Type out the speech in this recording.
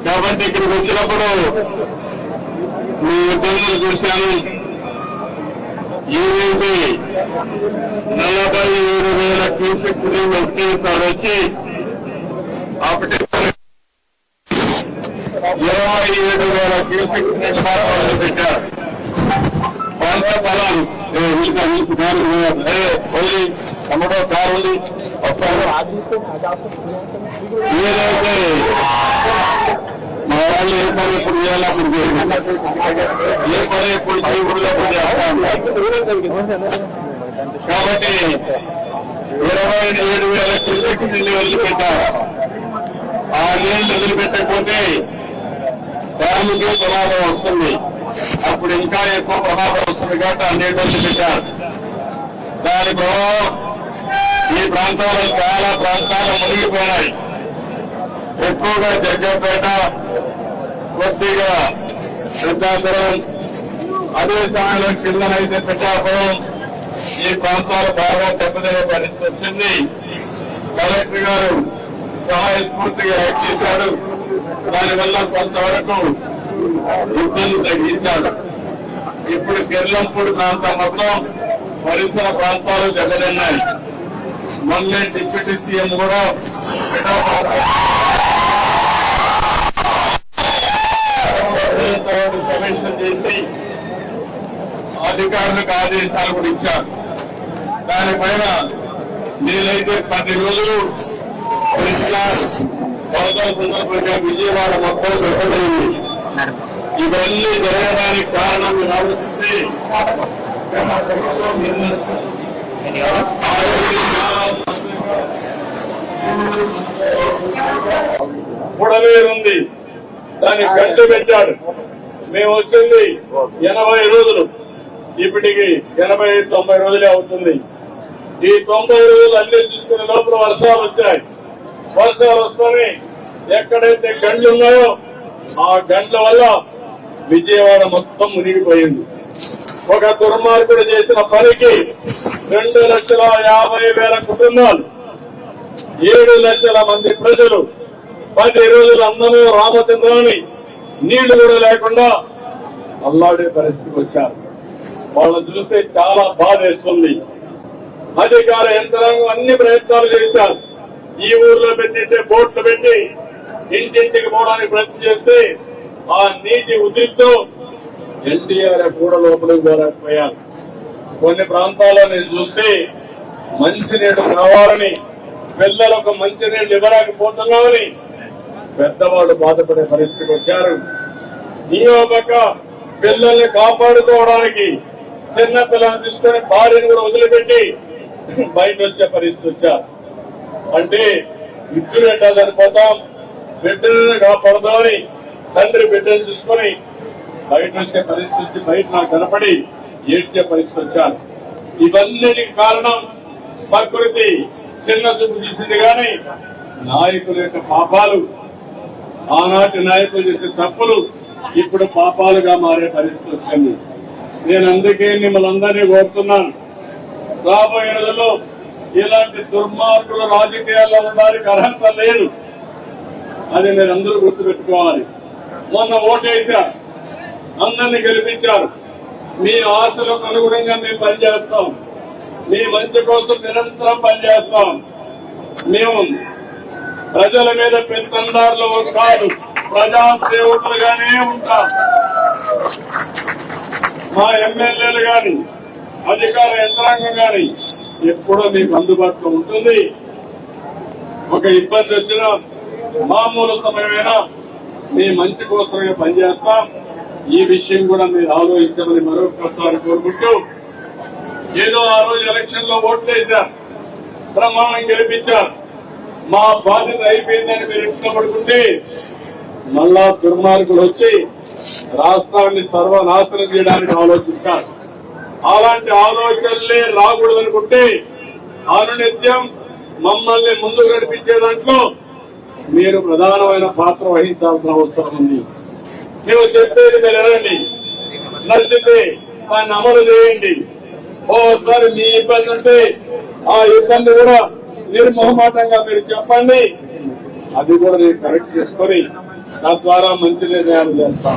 కాబట్టి ఇక్కడికి వచ్చినప్పుడు మీ ఇబ్బందులు చూశాను. ఏదైతే 47,000 క్యూసెక్ నీళ్లు ఒకేసారి వచ్చి అప్పటి 27,000 క్యూసెక్ నిర్మాణాలు పెట్టారు. పంట పొలాలు తమలో కారు ఉంది. ఏదైతే మా వాళ్ళు ఏ పని ఎప్పుడు చేయాలి అప్పుడు చేయాలి, ఏ పని ఎప్పుడు చేయకూడదు అప్పుడు చేస్తాం. కాబట్టి 27,000 క్యూసెక్ నీళ్లు వదిలిపెట్టారు. ఆ నీళ్లు వదిలిపెట్టకపోతే డ్యాముకి ప్రమాదం వస్తుంది. అప్పుడు ఇంకా ఎక్కువ ప్రమాదం వస్తుంది కాబట్టి ఆ నీళ్లు వదిలిపెట్టారు. దాని ప్రభావం ఈ ప్రాంతాల్లో చాలా ప్రాంతాలు మునిగిపోయినాయి. ఎక్కువగా జగ్గంపేట, కొద్దిగా సిద్ధాపురం, అదే సమయంలో కిందనైతే పిఠాపురం, ఈ ప్రాంతాలు బాగా దెబ్బతినే పరిస్థితి వచ్చింది. కలెక్టర్ గారు సహాయ స్ఫూర్తిగా యాక్ట్ చేశారు. దానివల్ల కొంతవరకు ఇబ్బంది తగ్గించారు. ఇప్పుడు కిర్లంపూడి ప్రాంతం మొత్తం పరిసర ప్రాంతాలు దెబ్బతిన్నాయి. మొన్నే డిప్యూటీ సీఎం కూడా సమీక్ష చేసి అధికారులకు ఆదేశాలు కూడా ఇచ్చారు. దానిపైన నేనైతే 10 రోజులు సందర్భంగా విజయవాడ మొత్తం దెబ్బతింది. ఇవన్నీ జరగడానికి కారణం మీరు ఆలోచిస్తే పుడవేరు ఉంది, దాన్ని గంట పెట్టాడు. మేము వచ్చింది 80 రోజులు, ఇప్పటికి 80-90 రోజులే అవుతుంది. ఈ 90 రోజులు అన్ని చూసుకునే లోపల వర్షాలు వచ్చాయి. వర్షాలు వస్తూనే ఎక్కడైతే గండ్లు ఉన్నాయో ఆ గండ్ల వల్ల విజయవాడ మొత్తం మునిగిపోయింది. ఒక దుర్మార్గుడు చేసిన పనికి 2,50,000 కుటుంబాలు, 7 లక్షల మంది ప్రజలు 10 రోజులు అందరూ రామచంద్రాన్ని నీళ్లు కూడా లేకుండా అల్లాడే పరిస్థితికి వచ్చారు. వాళ్ళని చూస్తే చాలా బాధేస్తుంది. అధికార యంత్రాంగం అన్ని ప్రయత్నాలు చేశారు. ఈ ఊర్లో పెట్టింటే బోట్లు పెట్టి ఇంటింటికి పోవడానికి ప్రయత్నం చేస్తే ఆ నీటి ఉద్రిక్తో ఎన్డీఆర్ఎఫ్ కూడా లోపలికి పోలేకపోయారు. కొన్ని ప్రాంతాల్లో నేను చూస్తే మంచినీళ్లు కావాలని, పిల్లలకు మంచినీళ్లు ఇవ్వలేకపోతున్నామని పెద్దవాళ్ళు బాధపడే పరిస్థితికి వచ్చారు. ఇంకో పక్క పిల్లల్ని కాపాడుకోవడానికి చిన్న పిల్లల్ని తీసుకొని భార్యను కూడా వదిలిపెట్టి బయట వచ్చే పరిస్థితి వచ్చారు. అంటే ఇద్దరు ఎట్లా చనిపోతాం, బిడ్డలను కాపాడదామని తండ్రి బిడ్డలు తీసుకొని బయట వచ్చే పరిస్థితి, బయట నాకు కనపడి ఏడ్చే పరిస్థితి వచ్చారు. ఇవన్నిటికి కారణం ప్రకృతి చిన్న చూపు తీసింది కానీ నాయకుల యొక్క పాపాలు, ఆనాటి నాయకులు చేసే తప్పులు ఇప్పుడు పాపాలుగా మారే పరిస్థితి వచ్చింది. నేను అందుకే మిమ్మల్ని అందరినీ కోరుతున్నాను, రాబోయే రోజుల్లో ఇలాంటి దుర్మార్గుల రాజకీయాల్లో ఉండడానికి అర్హత లేదు. అది మీరు అందరూ గుర్తుపెట్టుకోవాలి. మొన్న ఓటేశారు, అందరినీ గెలిపించారు. మీ ఆశలకు అనుగుణంగా మేము పనిచేస్తాం, మీ మంచి కోసం నిరంతరం పనిచేస్తాం. మేము ప్రజల మీద పెత్తందారులు కాదు, ప్రజాసేవకులుగానే ఉంటాం. మా ఎమ్మెల్యేలు గాని అధికార యంత్రాంగం గాని ఎప్పుడూ మీకు అందుబాటులో ఉంటుంది. ఒక ఇబ్బంది వచ్చినా మామూలు సమయమైనా మీ మంచి కోసమే పనిచేస్తాం. ఈ విషయం కూడా మీరు ఆలోచించమని మరొకసారి కోరుకుంటూ, ఏదో ఆ రోజు ఎలక్షన్ లో ఓట్లు వేశారు, ప్రమాణం గెలిపించారు, మా బాధ్యత అయిపోయిందని మీరు ఇంట్లో పడుకుంటే మళ్ళా దుర్మార్గులు వచ్చి రాష్ట్రాన్ని సర్వనాశనం చేయడానికి ఆలోచిస్తారు. అలాంటి ఆలోచనలే రాకూడదనుకుంటే అనునిత్యం మమ్మల్ని ముందు నడిపించే దాంట్లో మీరు ప్రధానమైన పాత్ర వహించాల్సిన అవసరం ఉంది. మేము చెప్పేది మీరు ఎరండి, నచ్చితే దాన్ని అమలు చేయండి. ఓసారి మీ ఇబ్బంది ఉంటే ఆ ఇబ్బంది కూడా నిర్మోహమాటంగా మీరు చెప్పండి, అది కూడా నేను కరెక్ట్ చేసుకొని తద్వారా మంచి నిర్ణయాలు చేస్తాం.